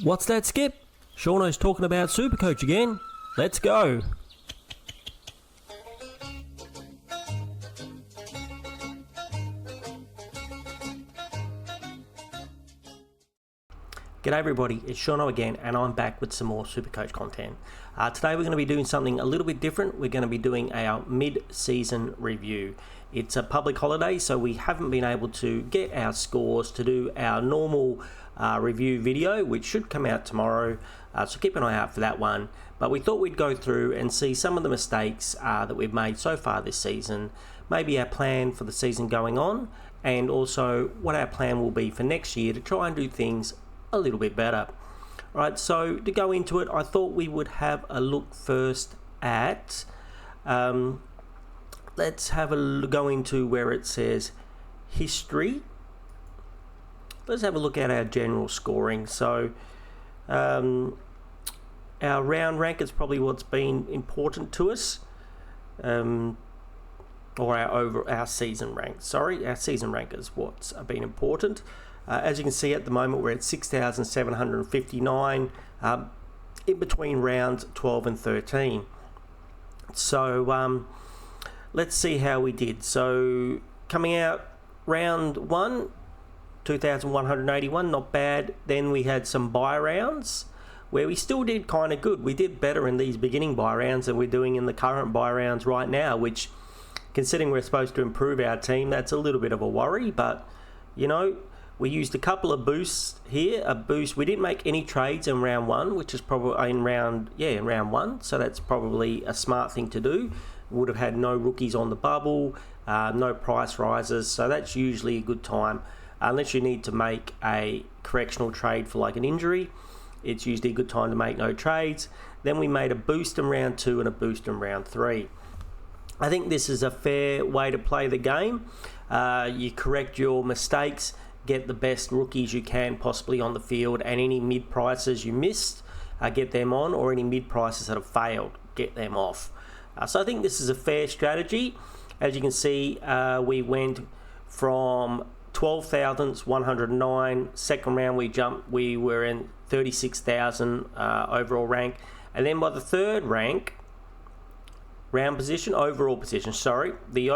What's that, Skip? Shauno's talking about Supercoach again. Let's go. G'day everybody, it's Shauno again and I'm back with some more Supercoach content. Today we're going to be doing something a little bit different. We're going to be doing our mid-season review. It's a public holiday, so we haven't been able to get our scores to do our normal review video, which should come out tomorrow, so keep an eye out for that one. But we thought we'd go through and see some of the mistakes that we've made so far this season, maybe our plan for the season going on, and also what our plan will be for next year to try and do things a little bit better. Right, so to go into it, I thought we would have a look first at let's have a go into where it says history. Let's have a look at our general scoring. So our round rank is probably what's been important to us, or our season rank. Sorry, our season rank is what's been important. As you can see at the moment, we're at 6,759 in between rounds 12 and 13. So let's see how we did. So coming out round 1, 2,181, not bad. Then we had some bye rounds where we still did kind of good. We did better in these beginning bye rounds than we're doing in the current bye rounds right now, which, considering we're supposed to improve our team, that's a little bit of a worry. But, you know, we used a couple of boosts here. We didn't make any trades in round 1, which is probably in round 1. So that's probably a smart thing to do. Would have had no rookies on the bubble, no price rises. So that's usually a good time. Unless you need to make a correctional trade for like an injury, it's usually a good time to make no trades. Then we made a boost in round 2 and a boost in round 3. I think this is a fair way to play the game. You correct your mistakes, get the best rookies you can possibly on the field, and any mid prices you missed, get them on, or any mid prices that have failed, get them off. So I think this is a fair strategy. As you can see, we went from 12,109. Second round we were in 36,000 overall rank, and then by the third rank, overall position, we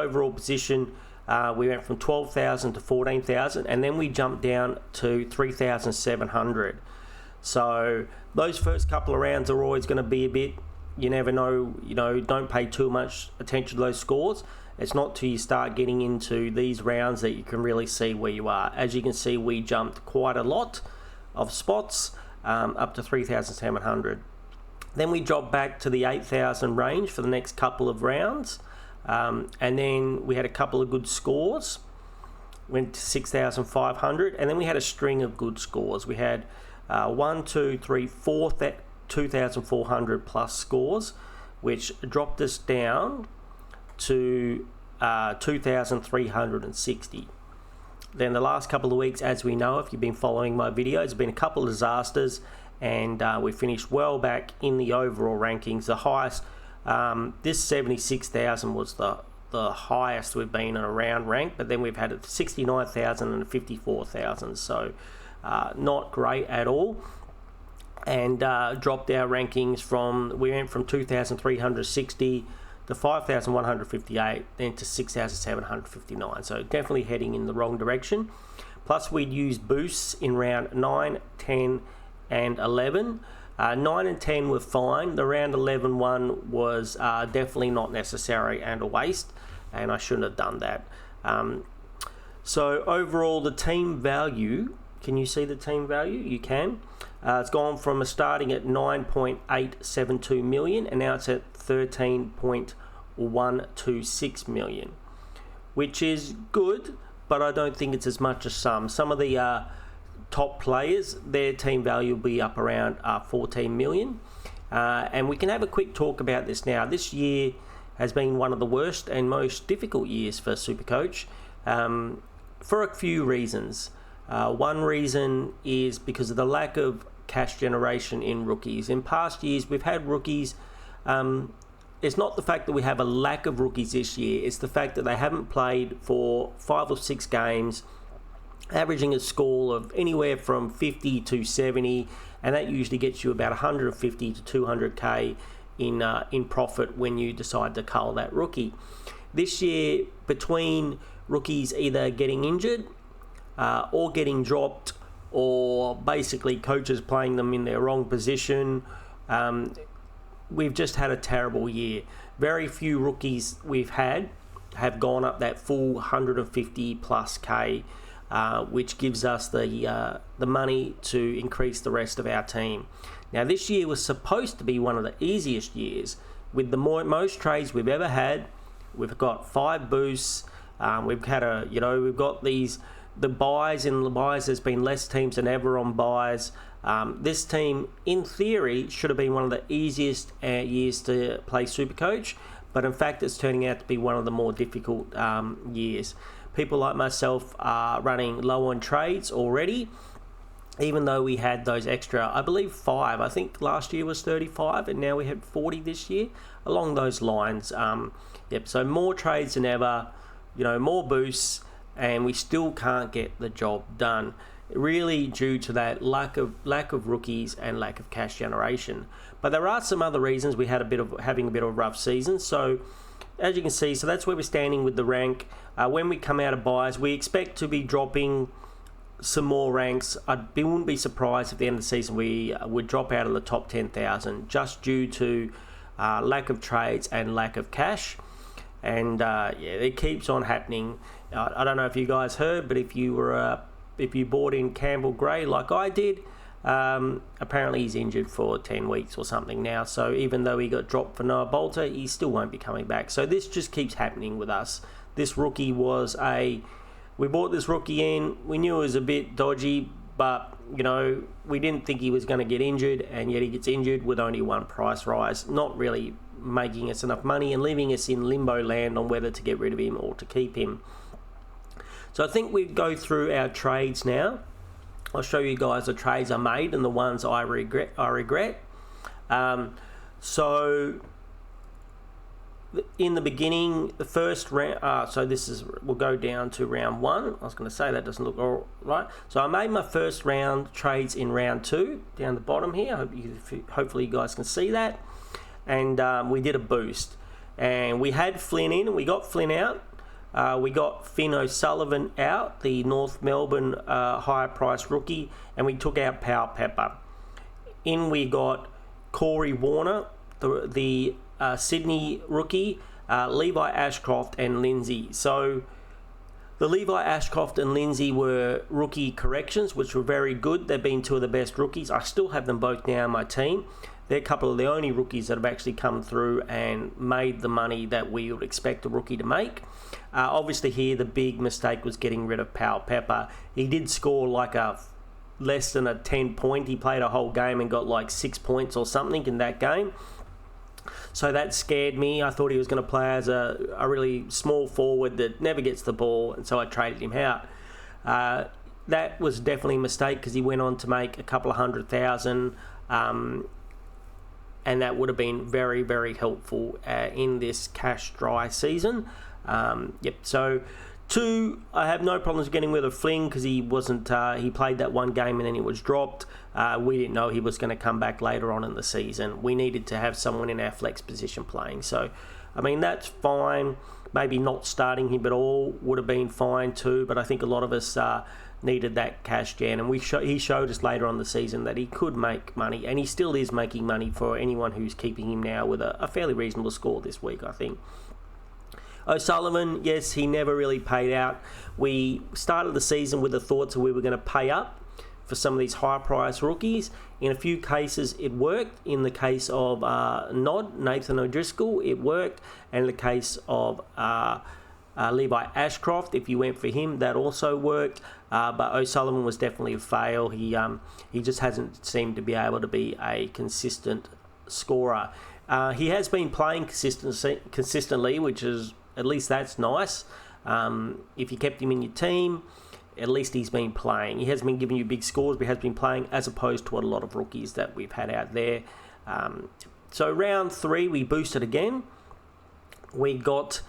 went from 12,000 to 14,000, and then we jumped down to 3,700. So those first couple of rounds are always going to be a bit, you never know, don't pay too much attention to those scores. It's not till you start getting into these rounds that you can really see where you are. As you can see, we jumped quite a lot of spots, up to 3,700. Then we dropped back to the 8,000 range for the next couple of rounds. And then we had a couple of good scores, went to 6,500, and then we had a string of good scores. We had 2,400 plus scores, which dropped us down to 2,360. Then the last couple of weeks, as we know, if you've been following my videos, have been a couple of disasters, and we finished well back in the overall rankings. The highest, this 76,000 was the highest we've been in a round rank, but then we've had 69,000 and 54,000, so not great at all. And dropped our rankings we went from 2,360 to 5,158, then to 6,759, so definitely heading in the wrong direction. Plus we'd used boosts in round 9, 10 and 11. 9 and 10 were fine. The round 11 one was definitely not necessary and a waste, and I shouldn't have done that. So overall, the team value, can you see the team value? You can. It's gone from starting at 9.872 million, and now it's at 13.126 million, which is good, but I don't think it's as much as some. Some of the top players, their team value will be up around 14 million. And we can have a quick talk about this now. This year has been one of the worst and most difficult years for Supercoach, for a few reasons. One reason is because of the lack of cash generation in rookies. In past years, we've had rookies. It's not the fact that we have a lack of rookies this year, it's the fact that they haven't played for 5 or 6 games averaging a score of anywhere from 50 to 70, and that usually gets you about 150 to 200k in profit when you decide to cull that rookie. This year, between rookies either getting injured or getting dropped, or basically coaches playing them in their wrong position, we've just had a terrible year. Very few rookies we've had have gone up that full 150 plus k, which gives us the money to increase the rest of our team. Now, this year was supposed to be one of the easiest years with the most trades we've ever had. We've got 5 boosts. We've got the buys. In the buys, there's been less teams than ever on buys. This team, in theory, should have been one of the easiest years to play Supercoach, but in fact, it's turning out to be one of the more difficult years. People like myself are running low on trades already, even though we had those extra, I believe 5. I think last year was 35, and now we had 40 this year, along those lines. So more trades than ever, more boosts, and we still can't get the job done. Really due to that lack of rookies and lack of cash generation. But there are some other reasons we had having a bit of a rough season. So as you can see, so that's where we're standing with the rank. When we come out of buys, we expect to be dropping some more ranks. Wouldn't be surprised if at the end of the season we would drop out of the top 10,000 just due to lack of trades and lack of cash. And it keeps on happening. I don't know if you guys heard, but if you bought in Campbell Gray like I did, apparently he's injured for 10 weeks or something now. So even though he got dropped for Noah Bolter, he still won't be coming back. So this just keeps happening with us. This rookie we bought this rookie in. We knew it was a bit dodgy, but we didn't think he was going to get injured, and yet he gets injured with only one price rise, not really making us enough money and leaving us in limbo land on whether to get rid of him or to keep him. So I think we go through our trades now. I'll show you guys the trades I made and the ones I regret. So in the beginning, the first round, we'll go down to round 1. I was going to say that doesn't look all right. So I made my first round trades in round 2, down the bottom here. Hopefully you guys can see that. And we did a boost. And we had Flynn in, and we got Flynn out. We got Finn O'Sullivan out, the North Melbourne higher price rookie, and we took out Powell Pepper. In we got Corey Warner, the Sydney rookie, Levi Ashcroft and Lindsay. So the Levi Ashcroft and Lindsay were rookie corrections, which were very good. They've been 2 of the best rookies. I still have them both now in my team. They're a couple of the only rookies that have actually come through and made the money that we would expect a rookie to make. Obviously here the big mistake was getting rid of Powell Pepper. He did score like less than a 10 point. He played a whole game and got like 6 points or something in that game. So that scared me. I thought he was going to play as a really small forward that never gets the ball, and so I traded him out. That was definitely a mistake because he went on to make a couple of $100,000, and that would have been very, very helpful in this cash dry season. So 2, I have no problems getting rid of Flynn because he wasn't. He played that one game and then he was dropped. We didn't know he was going to come back later on in the season. We needed to have someone in our flex position playing. So, I mean, that's fine. Maybe not starting him at all would have been fine too. But I think a lot of us needed that cash gen, and he showed us later on in the season that he could make money, and he still is making money for anyone who's keeping him now with a fairly reasonable score this week, I think. O'Sullivan, yes, he never really paid out. We started the season with the thoughts that we were going to pay up for some of these high price rookies. In a few cases it worked. In the case of Nathan O'Driscoll, it worked, and in the case of Levi Ashcroft, if you went for him, that also worked. But O'Sullivan was definitely a fail. He just hasn't seemed to be able to be a consistent scorer. He has been playing consistently, which is, at least that's nice. If you kept him in your team, at least he's been playing. He hasn't been giving you big scores, but he has been playing, as opposed to what a lot of rookies that we've had out there. So round 3, we boosted again. We got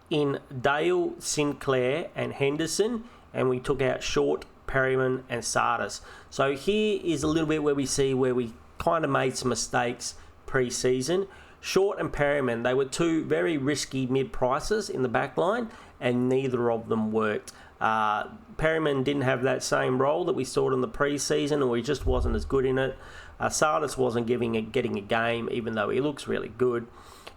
in Dale, Sinclair and Henderson and we took out Short, Perryman and Sardis. So here is a little bit where we see where we kind of made some mistakes pre-season. Short and Perryman, they were two very risky mid-prices in the back line, and neither of them worked. Perryman didn't have that same role that we saw in the pre-season, or he just wasn't as good in it. Sardis wasn't getting a game, even though he looks really good.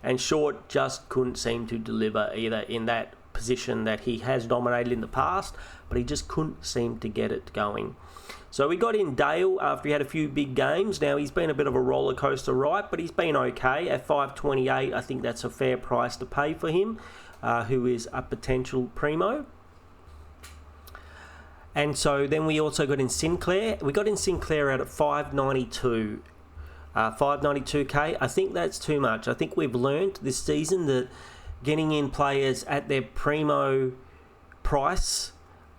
And Short just couldn't seem to deliver either in that position that he has dominated in the past, but he just couldn't seem to get it going. So we got in Dale after he had a few big games. Now he's been a bit of a roller coaster ride, but he's been okay. At $5.28, I think that's a fair price to pay for him, who is a potential primo. And so then we also got in Sinclair. We got in Sinclair out at $5.92. 592k, I think that's too much. I think we've learned this season that getting in players at their primo price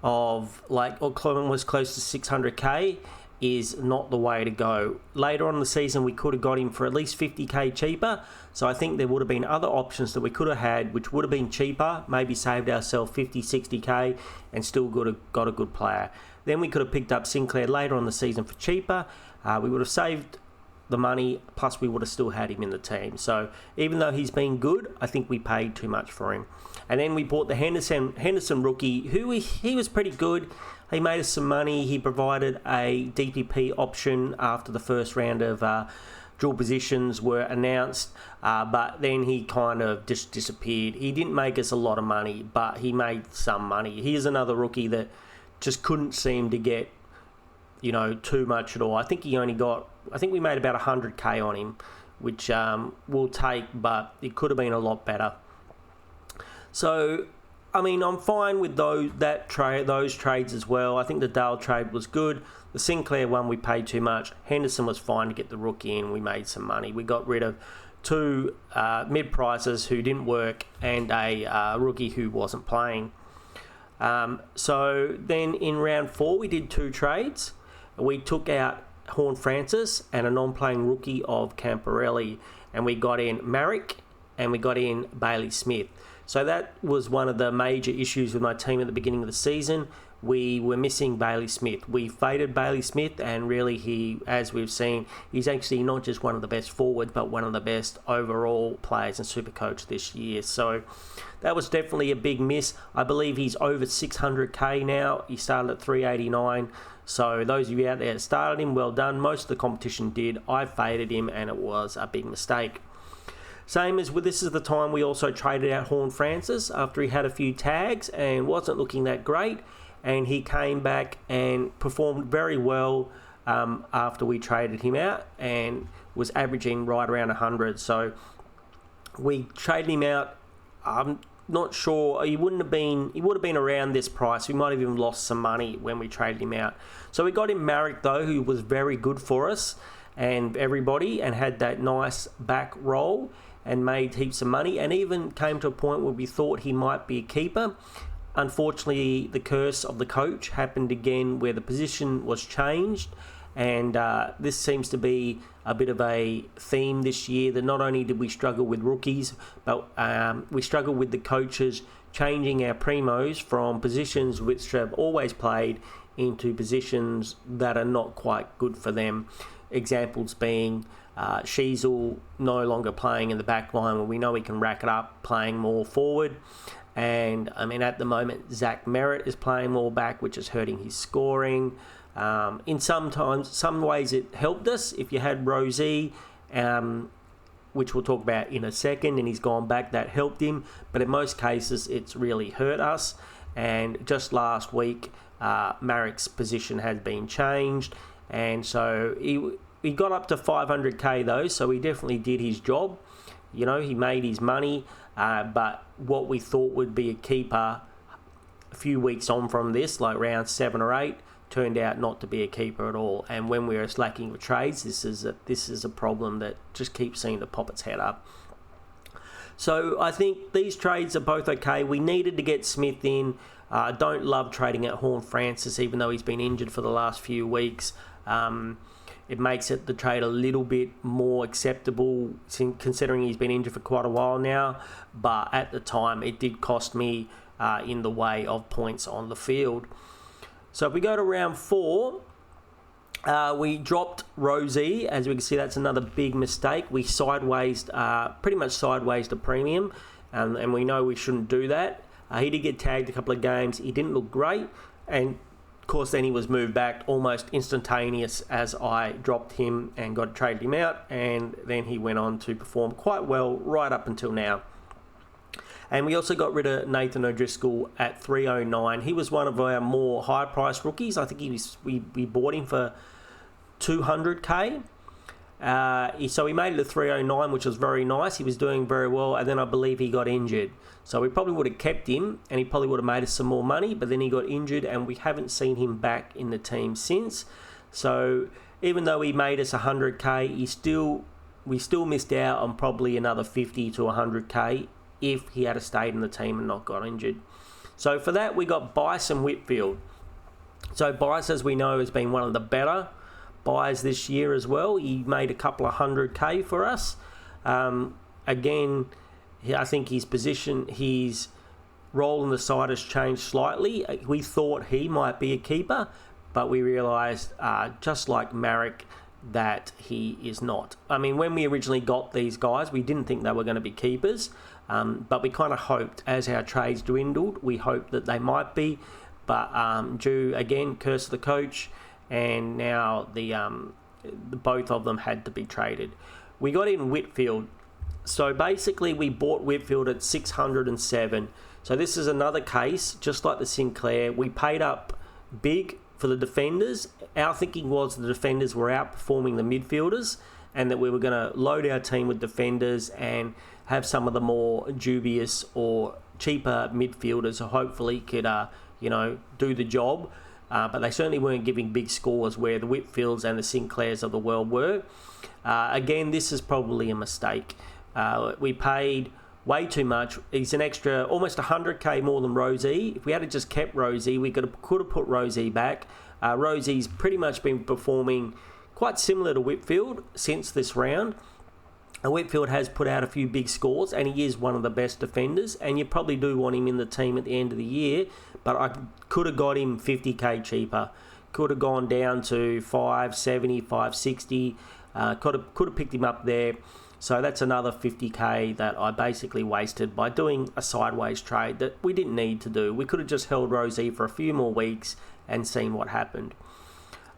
of almost close to 600k is not the way to go. Later on in the season, we could have got him for at least 50k cheaper. So I think there would have been other options that we could have had, which would have been cheaper, maybe saved ourselves 50, 60k and still got a good player. Then we could have picked up Sinclair later on the season for cheaper. We would have saved the money, plus we would have still had him in the team. So even though he's been good, I think we paid too much for him. And then we bought the Henderson rookie, who he was pretty good. He made us some money. He provided a DPP option after the first round of dual positions were announced, but then he kind of just disappeared. He didn't make us a lot of money, but he made some money. He is another rookie that just couldn't seem to get, too much at all. I think we made about 100k on him, which we'll take, but it could have been a lot better. So, I'm fine with those trades as well. I think the Dale trade was good. The Sinclair one, we paid too much. Henderson was fine to get the rookie in. We made some money. We got rid of two mid-prices who didn't work and a rookie who wasn't playing. So then in round 4, we did 2 trades. We took out Horn Francis and a non-playing rookie of Camporelli, and we got in Marrick and we got in Bailey Smith. So that was one of the major issues with my team at the beginning of the season. We were missing Bailey Smith. We faded Bailey Smith, and really as we've seen, he's actually not just one of the best forwards, but one of the best overall players in Supercoach this year. So that was definitely a big miss. I believe he's over 600k now. He started at 389. So those of you out there that started him, well done. Most of the competition did. I faded him, and it was a big mistake. Same as with this is the time we also traded out Horn Francis after he had a few tags and wasn't looking that great. And he came back and performed very well after we traded him out and was averaging right around 100. So we traded him out. I'm not sure. He would have been around this price. We might have even lost some money when we traded him out. So we got him Marrick, though, who was very good for us and everybody, and had that nice back roll and made heaps of money, and even came to a point where we thought he might be a keeper. Unfortunately, the curse of the coach happened again, where the position was changed, and this seems to be a bit of a theme this year, that not only did we struggle with rookies, but we struggled with the coaches changing our primos from positions which have always played into positions that are not quite good for them. Examples being Sheasel no longer playing in the back line, where we know he can rack it up, playing more forward. And at the moment, Zach Merritt is playing more back, which is hurting his scoring. In some ways it helped us if you had Rosie, which we'll talk about in a second, and he's gone back, that helped him. But in most cases, it's really hurt us. And just last week, Marrick's position has been changed. And so he got up to 500k though, so he definitely did his job. He made his money. But what we thought would be a keeper a few weeks on from this, like round 7 or 8, turned out not to be a keeper at all. And when we are slacking with trades, this is a problem that just keeps seeming to pop its head up. So I think these trades are both okay. We needed to get Smith in. I don't love trading at Horn Francis, even though he's been injured for the last few weeks. It makes the trade a little bit more acceptable, considering he's been injured for quite a while now. But at the time, it did cost me in the way of points on the field. So if we go to round 4, we dropped Rosie. As we can see, that's another big mistake. We pretty much sideways the premium, and we know we shouldn't do that. He did get tagged a couple of games. He didn't look great, and of course then he was moved back almost instantaneous as I dropped him and traded him out, and then he went on to perform quite well right up until now. And we also got rid of Nathan O'Driscoll at 309. He was one of our more high-priced rookies. I think we bought him for 200k. So he made it to 309, which was very nice. He was doing very well, and then I believe he got injured. So we probably would have kept him, and he probably would have made us some more money, but then he got injured, and we haven't seen him back in the team since. So even though he made us 100k, we still missed out on probably another 50 to 100k if he had stayed in the team and not got injured. So for that, we got Bryson Whitfield. So Bryce, as we know, has been one of the better buys this year as well. He made a couple of 100k for us. Again, I think his role in the side has changed slightly. We thought he might be a keeper, but we realised, just like Marek, that he is not. I mean, when we originally got these guys, we didn't think they were going to be keepers, but we kind of hoped, as our trades dwindled, we hoped that they might be. But due, again, curse of the coach, and now the both of them had to be traded. We got in Whitfield. So basically, we bought Whitfield at 607. So this is another case, just like the Sinclair. We paid up big for the defenders. Our thinking was the defenders were outperforming the midfielders, and that we were going to load our team with defenders and have some of the more dubious or cheaper midfielders who hopefully could, do the job. But they certainly weren't giving big scores where the Whitfields and the Sinclairs of the world were. Again, this is probably a mistake. We paid way too much. He's an extra almost 100k more than Rosie. If we had just kept Rosie, we could have put Rosie back. Rosie's pretty much been performing quite similar to Whitfield since this round. Whitfield has put out a few big scores, and he is one of the best defenders, and you probably do want him in the team at the end of the year, but I could have got him 50k cheaper. Could have gone down to 570, 560. Could have picked him up there. So that's another 50k that I basically wasted by doing a sideways trade that we didn't need to do. We could have just held Rosie for a few more weeks and seen what happened.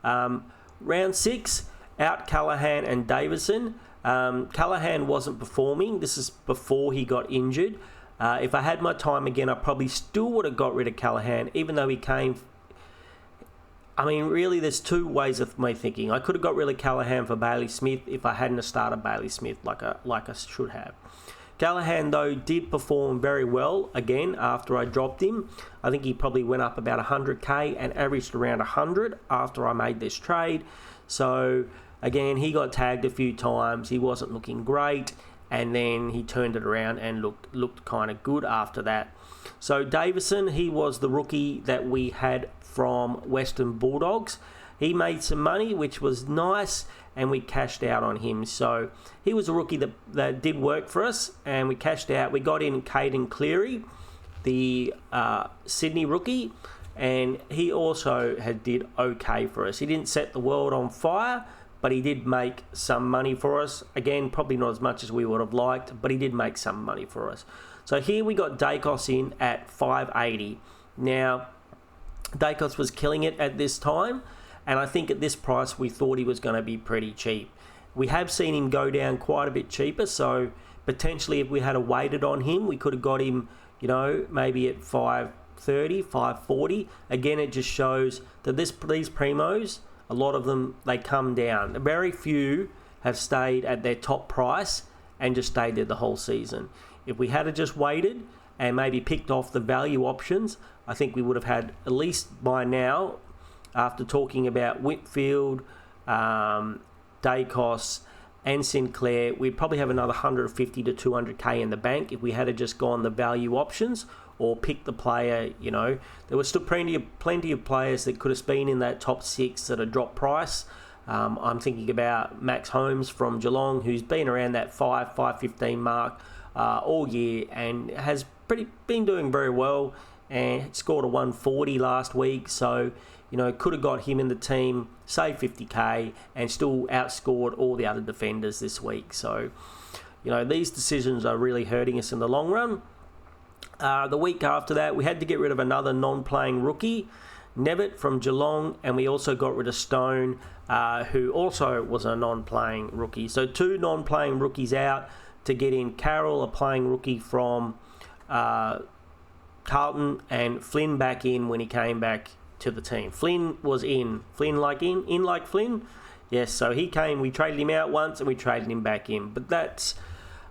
Round 6, out Callaghan and Davison. Callaghan wasn't performing. This is before he got injured. If I had my time again, I probably still would have got rid of Callaghan, even though he came... I mean, really, there's two ways of my thinking. I could have got rid of Callaghan for Bailey Smith if I hadn't started Bailey Smith like I should have. Callaghan, though, did perform very well again after I dropped him. I think he probably went up about 100k and averaged around 100 after I made this trade. So, again, he got tagged a few times. He wasn't looking great, and then he turned it around and looked kind of good after that. So, Davison, he was the rookie that we had from Western Bulldogs. He made some money, which was nice, and we cashed out on him. So he was a rookie that did work for us, and we cashed out. We got in Caden Cleary, the Sydney rookie, and he also did okay for us. He didn't set the world on fire, but he did make some money for us. Again, probably not as much as we would have liked, but he did make some money for us. So here we got Dacos in at 580. Now, Dacos was killing it at this time, and I think at this price we thought he was going to be pretty cheap. We have seen him go down quite a bit cheaper, so potentially if we had waited on him, we could have got him, maybe at 530, 540. Again, it just shows that these primos, a lot of them, they come down. Very few have stayed at their top price and just stayed there the whole season. If we had just waited and maybe picked off the value options, I think we would have had, at least by now, after talking about Whitfield, Dacos and Sinclair, we'd probably have another 150 to 200k in the bank if we had just gone the value options or picked the player. There was still plenty of players that could have been in that top 6 at a drop price. I'm thinking about Max Holmes from Geelong, who's been around that 5.15 mark all year and has been doing very well, and scored a 140 last week. So, could have got him in the team, saved 50k, and still outscored all the other defenders this week. So, these decisions are really hurting us in the long run. The week after that, we had to get rid of another non-playing rookie, Nevitt from Geelong, and we also got rid of Stone, who also was a non-playing rookie. So 2 non-playing rookies out to get in Carroll, a playing rookie from Carlton, and Flynn back in when he came back to the team. Flynn was in. Flynn like in like Flynn? Yes, so he came, we traded him out once and we traded him back in. But that's...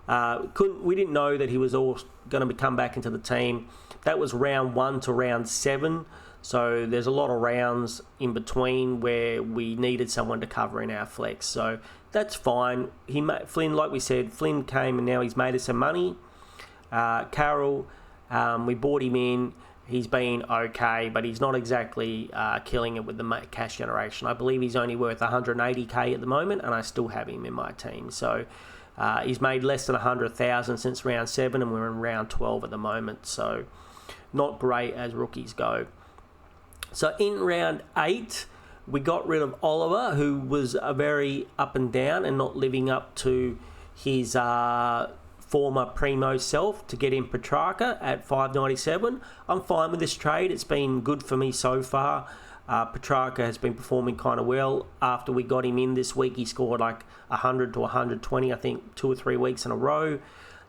we didn't know that he was all going to come back into the team. That was round 1 to round 7. So there's a lot of rounds in between where we needed someone to cover in our flex. So that's fine. Flynn, like we said, Flynn came and now he's made us some money. Carroll, we bought him in. He's been okay, but he's not exactly killing it with the cash generation. I believe he's only worth 180k at the moment, and I still have him in my team. So he's made less than 100,000 since round 7, and we're in round 12 at the moment. So not great as rookies go. So in round 8, we got rid of Oliver, who was a very up and down and not living up to his former primo self, to get in Petrarca at 597. I'm fine with this trade. It's been good for me so far. Petrarca has been performing kind of well. After we got him in this week, he scored like 100 to 120, I think, 2 or 3 weeks in a row.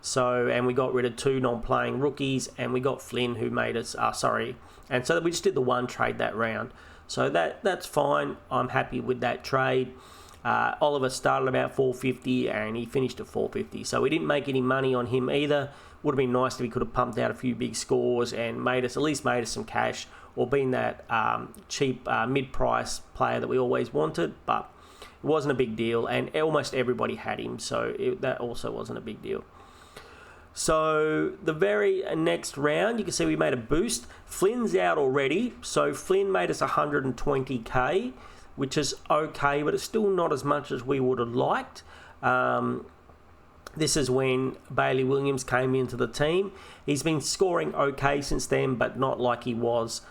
So, and we got rid of 2 non-playing rookies, and we got Flynn, who made us, and so we just did the 1 trade that round. So that's fine. I'm happy with that trade. Oliver started about 450 and he finished at 450. So we didn't make any money on him either. Would have been nice if he could have pumped out a few big scores and at least made us some cash, or been that cheap mid-price player that we always wanted. But it wasn't a big deal, and almost everybody had him, so that also wasn't a big deal. So the very next round, you can see we made a boost. Flynn's out already, so Flynn made us 120k, which is okay, but it's still not as much as we would have liked. This is when Bailey Williams came into the team. He's been scoring okay since then, but not like he was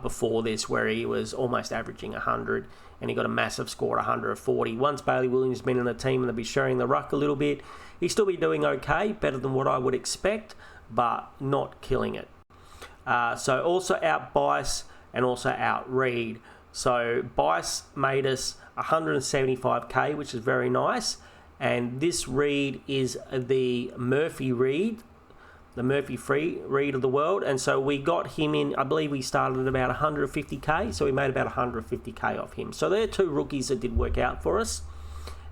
before this, where he was almost averaging 100, and he got a massive score at 140. Once Bailey Williams has been in the team and they'll be sharing the ruck a little bit, he'll still be doing okay, better than what I would expect, but not killing it. So also out Bice and also out Reed. So Bice made us 175k, which is very nice. And this Reed is the Murphy Reed, the Murphy free Reed of the world. And so we got him in, I believe we started at about 150k. So we made about 150k off him. So they're 2 rookies that did work out for us.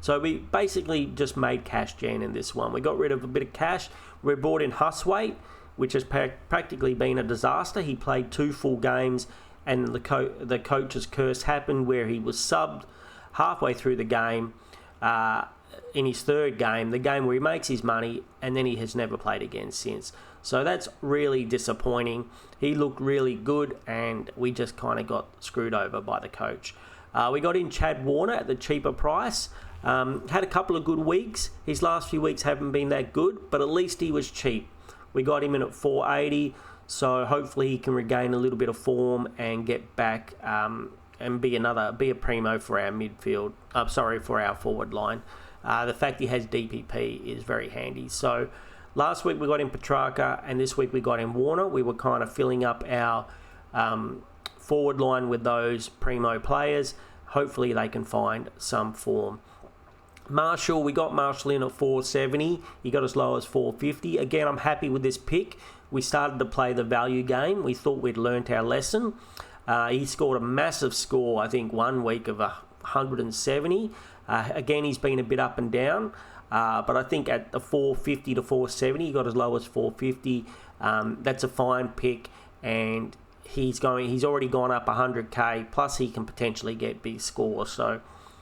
So we basically just made cash gen in this one. We got rid of a bit of cash. We brought in Huswaite, which has practically been a disaster. He played 2 full games, and the coach's curse happened where he was subbed halfway through the game in his 3rd game, the game where he makes his money, and then he has never played again since. So that's really disappointing. He looked really good, and we just kind of got screwed over by the coach. We got in Chad Warner at the cheaper price. Had a couple of good weeks. His last few weeks haven't been that good, but at least he was cheap. We got him in at 480, so hopefully he can regain a little bit of form and get back and be a primo for our midfield. For our forward line. The fact he has DPP is very handy. So last week we got in Petrarca, and this week we got in Warner. We were kind of filling up our forward line with those primo players. Hopefully they can find some form. Marshall, we got Marshall in at 470. He got as low as 450. Again, I'm happy with this pick. We started to play the value game. We thought we'd learnt our lesson. He scored a massive score, I think, 1 week of 170. Again, he's been a bit up and down. But I think at the 450 to 470, he got as low as 450. That's a fine pick, and he's already gone up 100k, plus he can potentially get big scores. So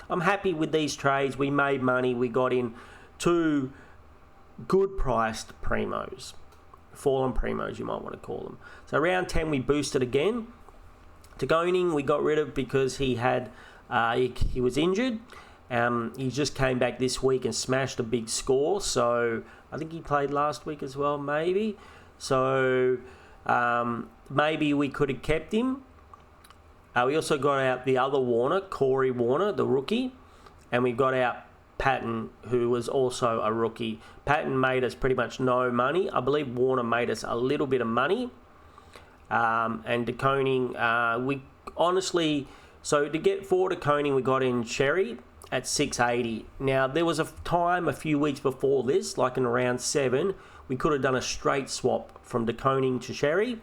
I'm happy with these trades. We made money. We got in 2 good priced primos, fallen primos you might want to call them. So round 10 we boosted again. Tagoning we got rid of because he had he was injured. He just came back this week and smashed a big score. So I think he played last week as well, maybe. So maybe we could have kept him. We also got out the other Warner, Corey Warner, the rookie, and we got out Patton, who was also a rookie. Patton made us pretty much no money. I believe Warner made us a little bit of money. And De Koning, we honestly... So to get for De Koning, we got in Sherry at 680. Now, there was a time a few weeks before this, like in round 7, we could have done a straight swap from De Koning to Sherry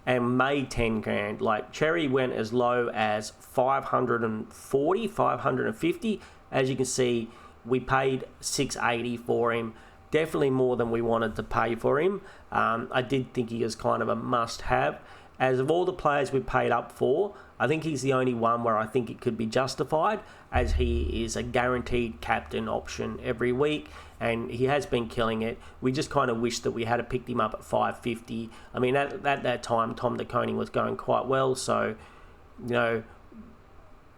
and made 10 grand. Like, Cherry went as low as 540, 550. As you can see, we paid 680 for him. Definitely more than we wanted to pay for him. I did think he was kind of a must-have. As of all the players we paid up for, I think he's the only one where I think it could be justified, as he is a guaranteed captain option every week, and he has been killing it. We just kind of wish that we had picked him up at 550. I mean, at that time, Tom De Koning was going quite well, so, you know,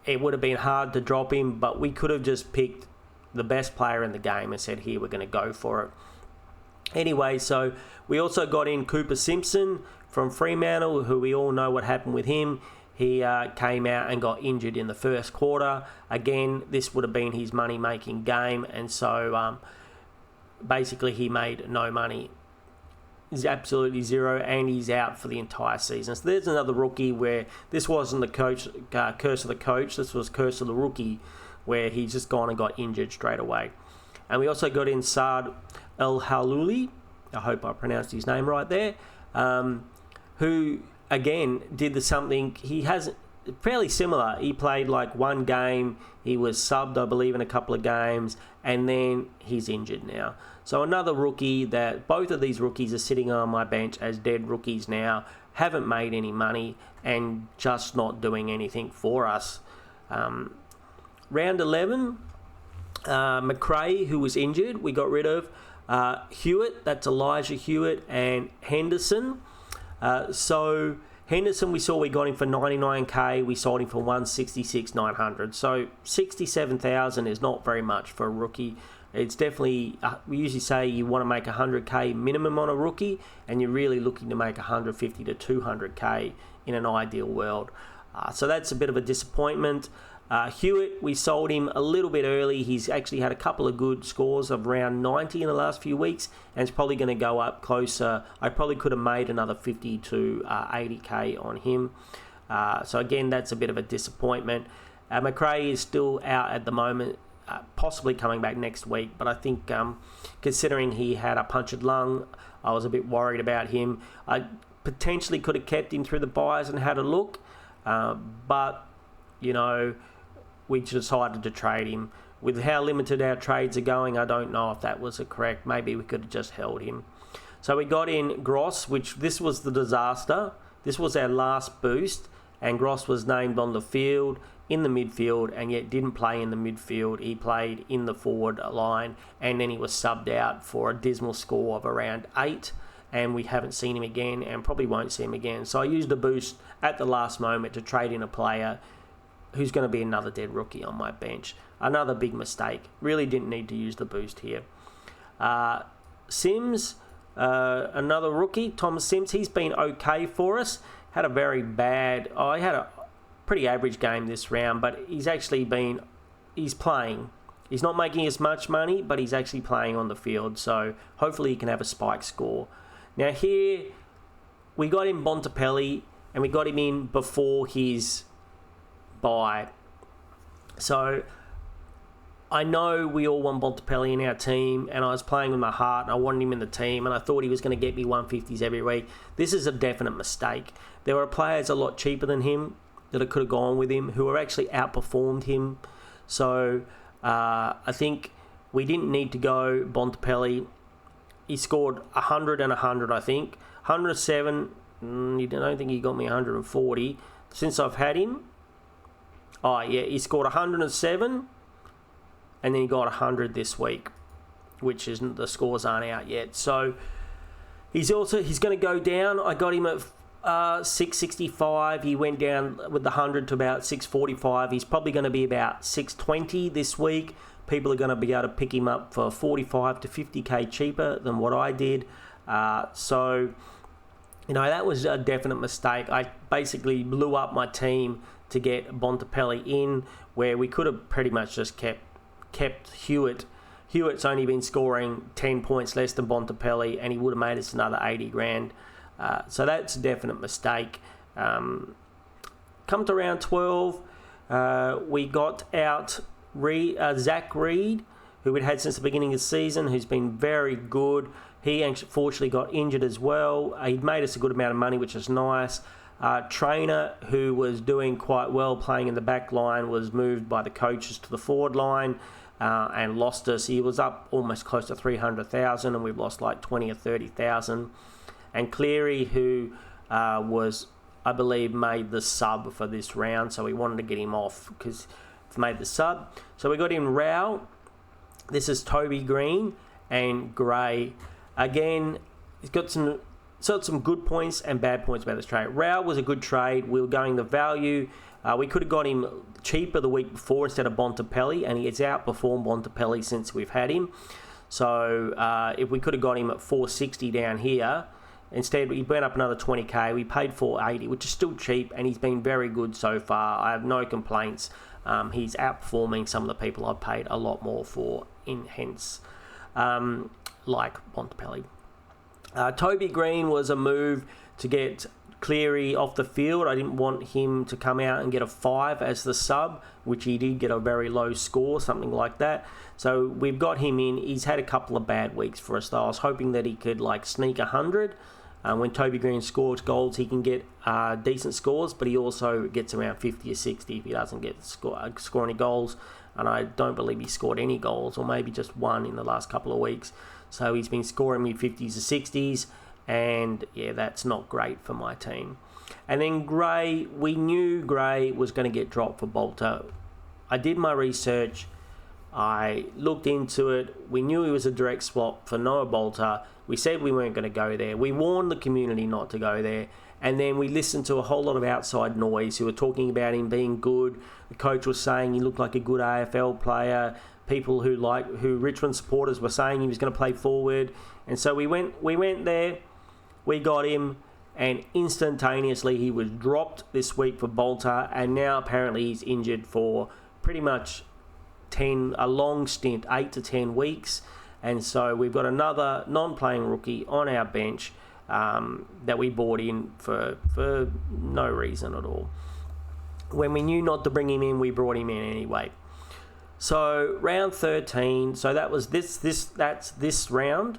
it would have been hard to drop him, but we could have just picked the best player in the game and said, here, we're going to go for it. Anyway, so we also got in Cooper Simpson from Fremantle, who we all know what happened with him. He came out and got injured in the first quarter. Again, this would have been his money-making game, and so basically he made no money. He's absolutely zero, and he's out for the entire season. So there's another rookie where this wasn't the curse of the coach. This was curse of the rookie, where he's just gone and got injured straight away. And we also got in Saad El Halouli, I hope I pronounced his name right there, who again did something he hasn't, fairly similar. He played like one game, he was subbed I believe in a couple of games, and then he's injured now. So another rookie that both of these rookies are sitting on my bench as dead rookies now, haven't made any money and just not doing anything for us. Round 11, McRae, who was injured, we got rid of. Hewitt, that's Elijah Hewitt, and Henderson. So Henderson, we saw we got him for 99k. We sold him for 166,900. So 67,000 is not very much for a rookie. It's definitely, we usually say you want to make 100k minimum on a rookie, and you're really looking to make 150 to 200k in an ideal world. So that's a bit of a disappointment. Hewitt, we sold him a little bit early. He's actually had a couple of good scores of around 90 in the last few weeks, and it's probably going to go up closer. I probably could have made another 50 to 80k on him. So again, that's a bit of a disappointment. McRae is still out at the moment, possibly coming back next week, but I think considering he had a punctured lung, I was a bit worried about him. I potentially could have kept him through the buys and had a look, but, you know, we decided to trade him. With how limited our trades are going, I don't know if that was correct. Maybe we could have just held him. So we got in Gross, which this was the disaster. This was our last boost, and Gross was named on the field, in the midfield, and yet didn't play in the midfield. He played in the forward line, and then he was subbed out for a dismal score of around 8, and we haven't seen him again and probably won't see him again. So I used a boost at the last moment to trade in a player who's going to be another dead rookie on my bench. Another big mistake. Really didn't need to use the boost here. Sims, another rookie, Thomas Sims, he's been okay for us. Had a very bad... he had a pretty average game this round, but he's playing. He's not making as much money, but he's actually playing on the field, so hopefully he can have a spike score. Now here, we got in Bontempelli, and we got him in before his buy. So I know we all want Bontempelli in our team, and I was playing with my heart, and I wanted him in the team, and I thought he was going to get me 150s every week. This is a definite mistake. There were players a lot cheaper than him that I could have gone with him, who have actually outperformed him. So I think we didn't need to go Bontempelli. He scored 100 and 100, I think. 107, I don't think he got me 140. Since I've had him, he scored 107, and then he got 100 this week, which is, the scores aren't out yet. So he's going to go down. I got him at 665. He went down with the 100 to about 645. He's probably going to be about 620 this week. People are going to be able to pick him up for 45 to 50k cheaper than what I did. So, that was a definite mistake. I basically blew up my team to get Bontempelli in, where we could have pretty much just kept Hewitt. Hewitt's only been scoring 10 points less than Bontempelli, and he would have made us another 80 grand. So that's a definite mistake. Come to round 12, we got out Zach Reed, who we'd had since the beginning of the season, who's been very good. He unfortunately got injured as well. He'd made us a good amount of money, which is nice. Trainer, who was doing quite well playing in the back line, was moved by the coaches to the forward line and lost us. He was up almost close to 300,000, and we've lost like 20 or 30,000. And Cleary, who was, I believe, made the sub for this round, so we wanted to get him off because he made the sub. So we got in Rao. This is Toby Green and Gray. Again, he's got some good points and bad points about this trade. Rao was a good trade. We were going the value. We could have got him cheaper the week before instead of Bontempelli, and he has outperformed Bontempelli since we've had him. So if we could have got him at 460 down here, instead he went up another 20k. We paid 480, which is still cheap, and he's been very good so far. I have no complaints. He's outperforming some of the people I've paid a lot more for, like Bontempelli. Toby Green was a move to get Cleary off the field. I didn't want him to come out and get a 5 as the sub, which he did get a very low score, something like that. So we've got him in. He's had a couple of bad weeks for us, though. I was hoping that he could sneak 100. When Toby Green scores goals, he can get decent scores, but he also gets around 50 or 60 if he doesn't score any goals. And I don't believe he scored any goals, or maybe just one in the last couple of weeks. So he's been scoring me 50s or 60s, and yeah, that's not great for my team. And then Gray, we knew Gray was going to get dropped for Bolter. I did my research. I looked into it. We knew he was a direct swap for Noah Bolter. We said we weren't going to go there. We warned the community not to go there. And then we listened to a whole lot of outside noise who were talking about him being good. The coach was saying he looked like a good AFL player. People who Richmond supporters were saying he was going to play forward. And so we went there. We got him. And instantaneously he was dropped this week for Bolter. And now apparently he's injured for pretty much a long stint, 8 to 10 weeks. And so we've got another non-playing rookie on our bench that we bought in for no reason at all. When we knew not to bring him in, we brought him in anyway. So round 13, so that was that's this round.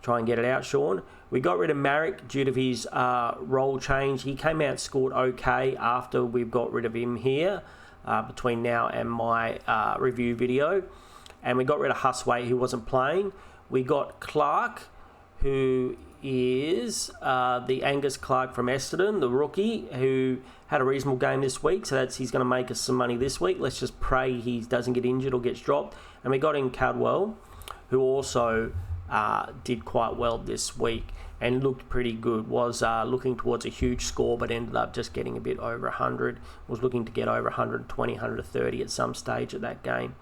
Try and get it out, Sean. We got rid of Marek due to his role change. He came out, scored okay after we've got rid of him here, between now and my review video. And we got rid of Huswaite, who wasn't playing. We got Clark, who is the Angus Clark from Essendon, the rookie, who had a reasonable game this week. So he's going to make us some money this week. Let's just pray he doesn't get injured or gets dropped. And we got in Cadwell, who also did quite well this week and looked pretty good. Was looking towards a huge score, but ended up just getting a bit over 100. Was looking to get over 120, 130 at some stage of that game.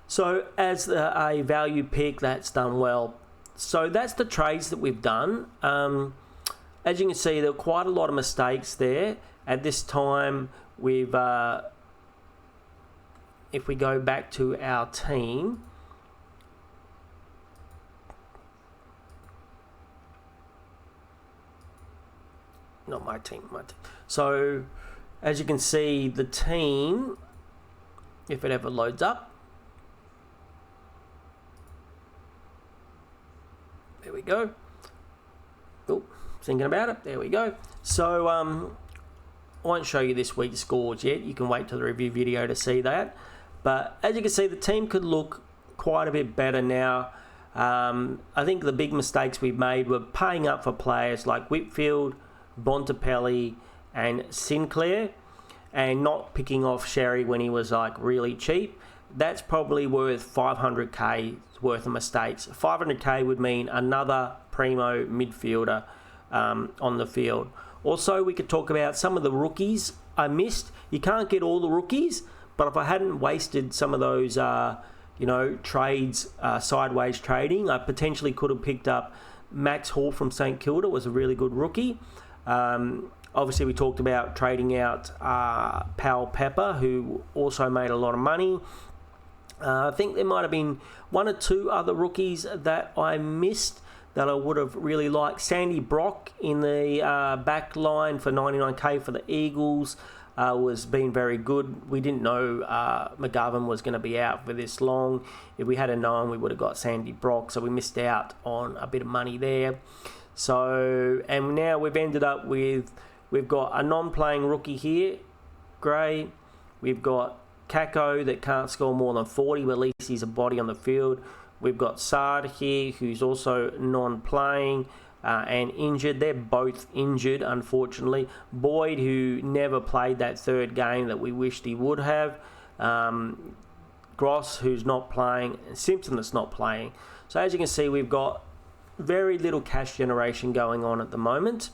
So as a value pick, that's done well. So that's the trades that we've done. As you can see, there are quite a lot of mistakes there. At this time, we've if we go back to our team, not my team, So as you can see, the team, if it ever loads up, there we go. Oh, thinking about it. There we go. So I won't show you this week's scores yet. You can wait till the review video to see that. But as you can see, the team could look quite a bit better now. I think the big mistakes we've made were paying up for players like Whitfield, Bontempelli and Sinclair, and not picking off Sherry when he was really cheap. That's probably worth 500k worth of mistakes. 500k would mean another primo midfielder on the field. Also, we could talk about some of the rookies I missed. You can't get all the rookies, but if I hadn't wasted some of those trades, sideways trading, I potentially could have picked up Max Hall from St Kilda was a really good rookie. Obviously, we talked about trading out Pal Pepper, who also made a lot of money. I think there might have been one or two other rookies that I missed that I would have really liked. Sandy Brock in the back line for 99k for the Eagles was being very good. We didn't know McGovern was going to be out for this long. If we had known, we would have got Sandy Brock, so we missed out on a bit of money there. So, and now we've ended up with, we've got a non-playing rookie here, Gray. We've got Kako that can't score more than 40, but at least he's a body on the field. We've got Sard here, who's also non-playing and injured. They're both injured, unfortunately. Boyd, who never played that third game that we wished he would have. Gross, who's not playing. And Simpson, that's not playing. So as you can see, we've got very little cash generation going on at the moment.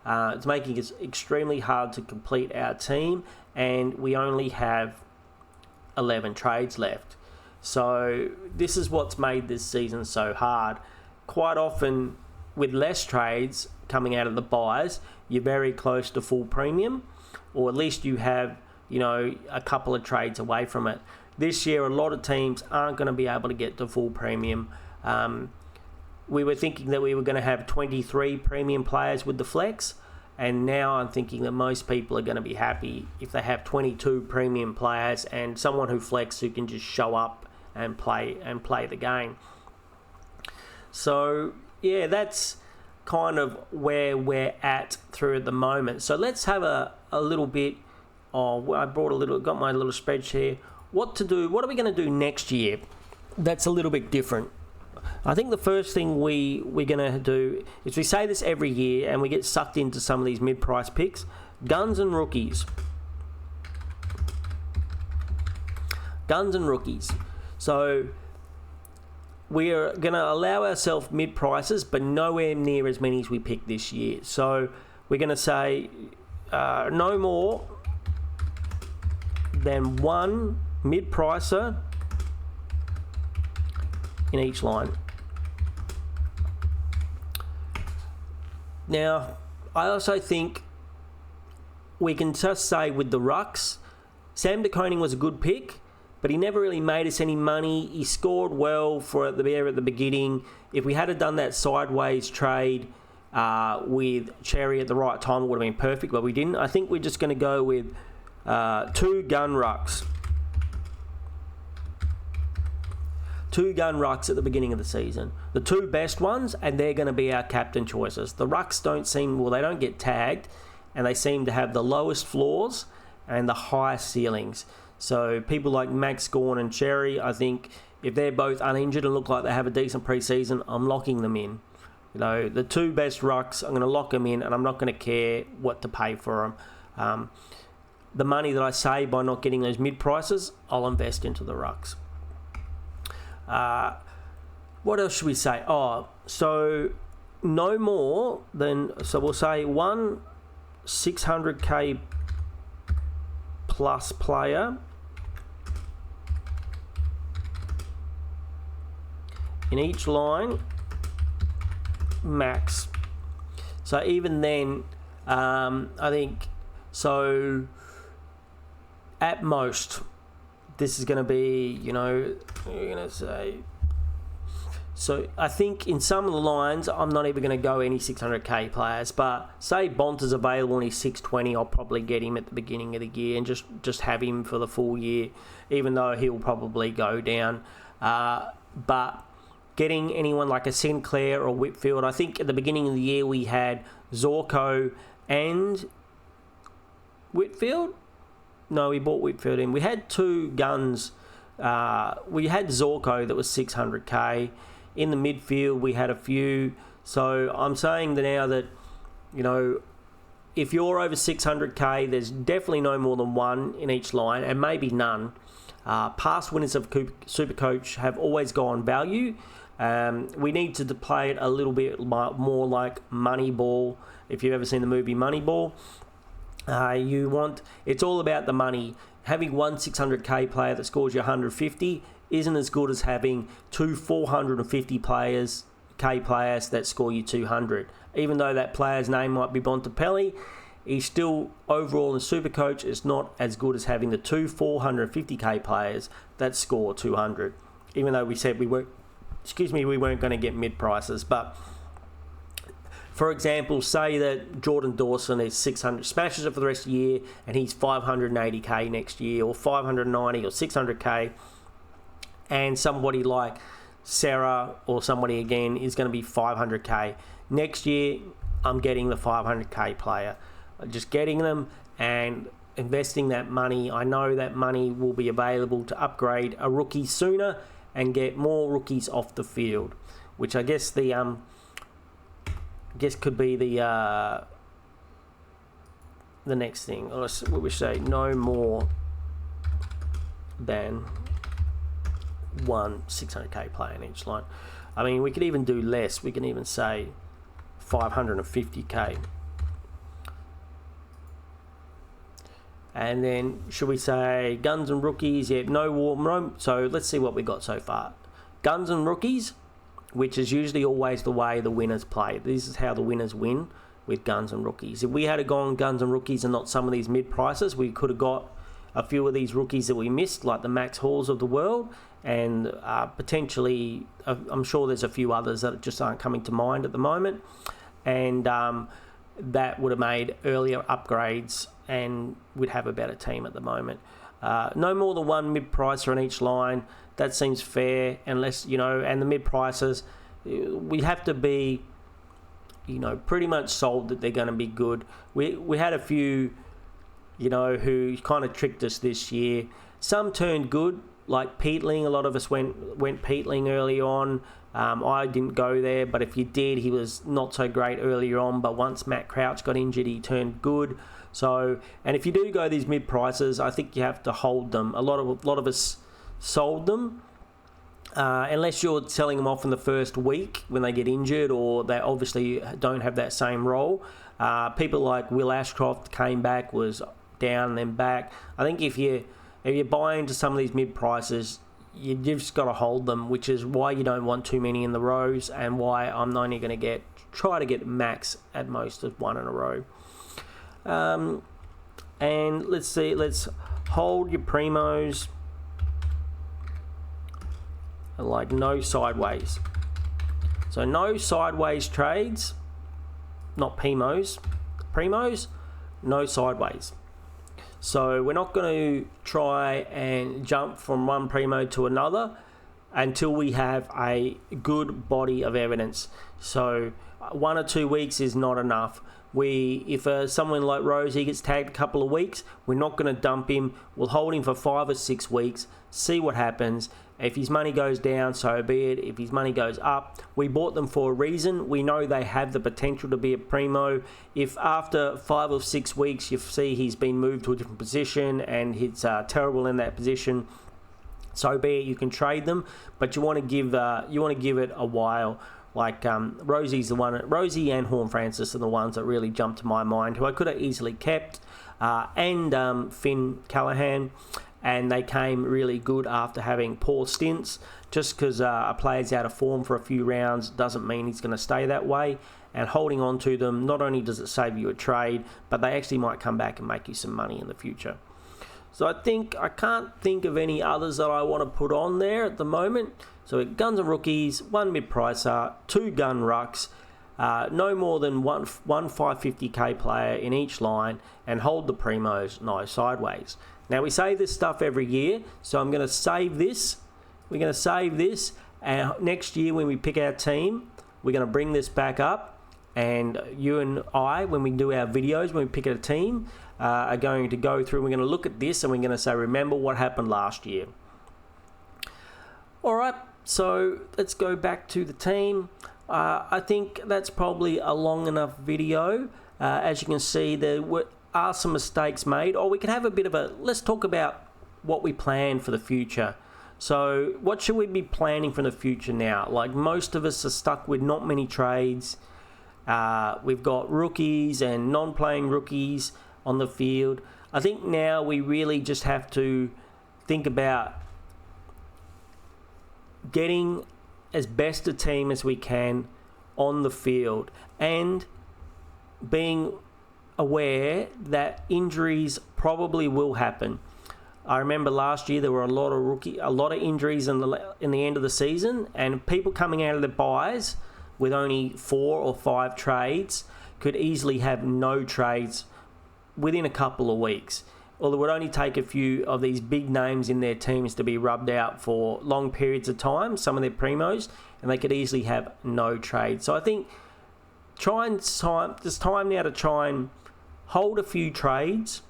It's making it extremely hard to complete our team, and we only have 11 trades left. So this is what's made this season so hard. Quite often, with less trades coming out of the buys, you're very close to full premium, or at least you have, you know, a couple of trades away from it. This year, a lot of teams aren't going to be able to get to full premium. We were thinking that we were going to have 23 premium players with the flex, and now I'm thinking that most people are going to be happy if they have 22 premium players and someone who flex who can just show up and play the game. So yeah, that's kind of where we're at through at the moment. So let's have a little bit of, got my little spreadsheet here. What are we going to do next year that's a little bit different? I think the first thing we're going to do is, we say this every year and we get sucked into some of these mid-price picks. Guns and rookies. Guns and rookies. So we are going to allow ourselves mid-prices, but nowhere near as many as we picked this year. So we're going to say no more than one mid-pricer in each line. Now, I also think we can just say with the rucks, Sam De Koning was a good pick, but he never really made us any money. He scored well at the beginning. If we had done that sideways trade with Cherry at the right time, it would have been perfect, but we didn't. I think we're just going to go with 2 gun rucks. 2 gun rucks at the beginning of the season. The 2 best ones, and they're going to be our captain choices. The rucks they don't get tagged, and they seem to have the lowest floors and the highest ceilings. So people like Max Gawn and Cherry, I think if they're both uninjured and look like they have a decent pre-season, I'm locking them in. You know, the 2 best rucks, I'm going to lock them in, and I'm not going to care what to pay for them. The money that I save by not getting those mid-prices, I'll invest into the rucks. What else should we say? So no more than, so we'll say one 600k plus player in each line, max. So even then, I think, so at most, this is going to be, you know, we're going to say, so I think in some of the lines, I'm not even going to go any 600k players, but say Bont is available and he's 620, I'll probably get him at the beginning of the year and just have him for the full year, even though he'll probably go down. But getting anyone like a Sinclair or Whitfield, I think at the beginning of the year we had Zorko and Whitfield. No, we bought Whitfield in. We had 2 guns. We had Zorko that was 600k. In the midfield, we had a few. So I'm saying that now that, you know, if you're over 600k, there's definitely no more than 1 in each line, and maybe none. Past winners of Supercoach have always gone value. We need to play it a little bit more like Moneyball. If you've ever seen the movie Moneyball, it's all about the money. Having one 600k player that scores you 150 isn't as good as having 2 450 players 50k players that score you 200. Even though that player's name might be Bontempelli, he's still, overall in Supercoach, is not as good as having the two 450k players that score 200. Even though we said we weren't going to get mid-prices. But, for example, say that Jordan Dawson is 600, smashes it for the rest of the year, and he's 580k next year, or 590 or 600k, and somebody like Sarah or somebody again is going to be 500k. Next year, I'm getting the 500k player. Just getting them and investing that money. I know that money will be available to upgrade a rookie sooner and get more rookies off the field, which I guess could be the next thing. What we say, no more than one 600k player in each line. I mean, we could even do less. We can even say 550k. And then, should we say guns and rookies? Yeah, no war. So let's see what we got so far. Guns and rookies, which is usually always the way the winners play. This is how the winners win, with guns and rookies. If we had gone guns and rookies and not some of these mid-prices, we could have got a few of these rookies that we missed, like the Max Halls of the world, and potentially, I'm sure there's a few others that just aren't coming to mind at the moment, and that would have made earlier upgrades, and we'd have a better team at the moment. No more than one mid-pricer on each line. That seems fair, unless, and the mid-prices, we have to be, pretty much sold that they're going to be good. We had a few, who kind of tricked us this year. Some turned good, like Peatling. A lot of us went Peatling early on. I didn't go there, but if you did, he was not so great earlier on. But once Matt Crouch got injured, he turned good. So, and if you do go these mid prices, I think you have to hold them. A lot of us sold them, unless you're selling them off in the first week when they get injured, or they obviously don't have that same role. People like Will Ashcroft came back, was down and then back. I think if you buy into some of these mid prices, you've just got to hold them, which is why you don't want too many in the rows, and why I'm only going to try to get max at most of one in a row. And let's hold your primos, and like no sideways. So no sideways trades, not primos, no sideways. So we're not going to try and jump from one primo to another until we have a good body of evidence. So 1 or 2 weeks is not enough. If someone like Rosie gets tagged a couple of weeks, we're not going to dump him. We'll hold him for 5 or 6 weeks, see what happens. If his money goes down, so be it. If his money goes up, we bought them for a reason. We know they have the potential to be a primo. If after 5 or 6 weeks you see he's been moved to a different position and he's terrible in that position, so be it. You can trade them, but you want to give it a while. Like Rosie's the one. Rosie and Horn Francis are the ones that really jumped to my mind, who I could have easily kept, and Finn Callahan. And they came really good after having poor stints. Just because a player's out of form for a few rounds doesn't mean he's going to stay that way. And holding on to them, not only does it save you a trade, but they actually might come back and make you some money in the future. So I can't think of any others that I want to put on there at the moment. So guns and rookies, 1 mid-pricer, 2 gun rucks, no more than one 550k player in each line, and hold the primos, no sideways. Now, we say this stuff every year, so I'm going to save this. We're going to save this, and next year when we pick our team, we're going to bring this back up, and you and I, when we do our videos, when we pick a team, are going to go through, we're going to look at this, and we're going to say, remember what happened last year. All right, so let's go back to the team. I think that's probably a long enough video. As you can see, there are some mistakes made, or we could have let's talk about what we plan for the future. So what should we be planning for the future now? Like, most of us are stuck with not many trades. We've got rookies and non-playing rookies on the field. I think now we really just have to think about getting as best a team as we can on the field, and being aware that injuries probably will happen. I remember last year there were a lot of injuries in the end of the season, and people coming out of the buys with only 4 or 5 trades could easily have no trades within a couple of weeks. Or it would only take a few of these big names in their teams to be rubbed out for long periods of time, some of their primos, and they could easily have no trade. So I think it's time now to try and hold a few trades,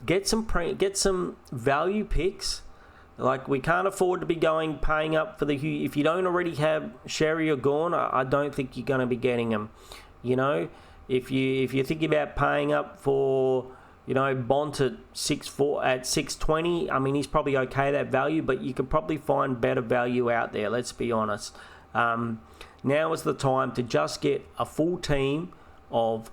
get some value picks. Like, we can't afford to be paying up for if you don't already have Sherry or Gorn, I don't think you're going to be getting them. You know, if you're thinking about paying up for, you know, Bont at 6'4" at 620, I mean, he's probably okay that value, but you could probably find better value out there. Let's be honest. Now is the time to just get a full team of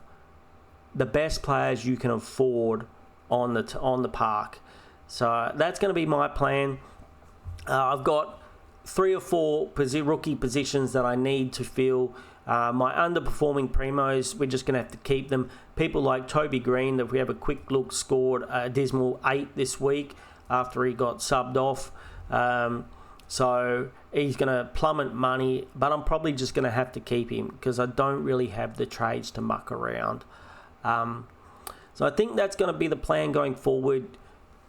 the best players you can afford on the park. So that's going to be my plan. I've got 3 or 4 rookie positions that I need to fill. My underperforming primos, we're just going to have to keep them. People like Toby Green, that if we have a quick look, scored a dismal 8 this week after he got subbed off. So he's going to plummet money, but I'm probably just going to have to keep him because I don't really have the trades to muck around. So I think that's going to be the plan going forward.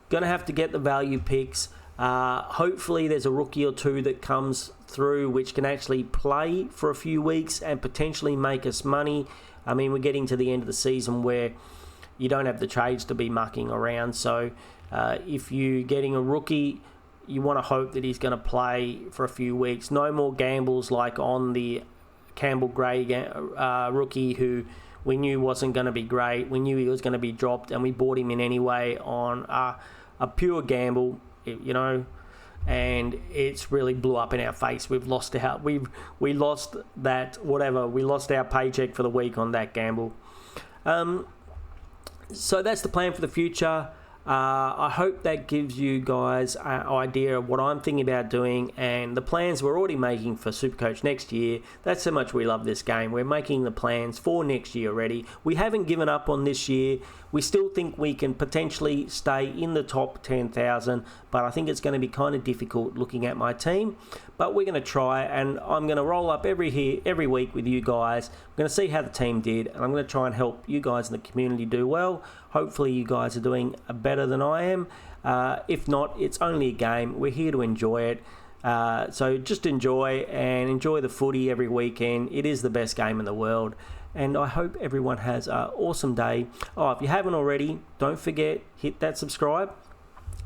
Going to have to get the value picks. Hopefully there's a rookie or 2 that comes through which can actually play for a few weeks and potentially make us money. I mean, we're getting to the end of the season where you don't have the trades to be mucking around. So if you're getting a rookie, you want to hope that he's going to play for a few weeks. No more gambles like on the Campbell Gray rookie, who we knew wasn't going to be great. We knew he was going to be dropped, and we bought him in anyway on a pure gamble, you know, and it's really blew up in our face. We lost our paycheck for the week on that gamble. So that's the plan for the future. I hope that gives you guys an idea of what I'm thinking about doing and the plans we're already making for Supercoach next year. That's how much we love this game. We're making the plans for next year already. We haven't given up on this year. We still think we can potentially stay in the top 10,000, but I think it's going to be kind of difficult looking at my team. But we're going to try, and I'm going to roll up every week with you guys. I'm going to see how the team did, and I'm going to try and help you guys in the community do well. Hopefully you guys are doing better than I am. If not, it's only a game. We're here to enjoy it. So just enjoy the footy every weekend. It is the best game in the world. And I hope everyone has an awesome day. Oh, if you haven't already, don't forget, hit that subscribe.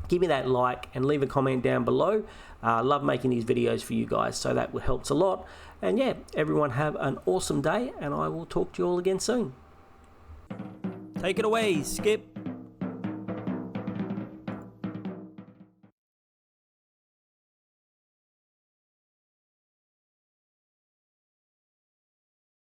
Give me that like and leave a comment down below. Love making these videos for you guys, so that helps a lot. And yeah, everyone have an awesome day, and I will talk to you all again soon. Take it away, Skip.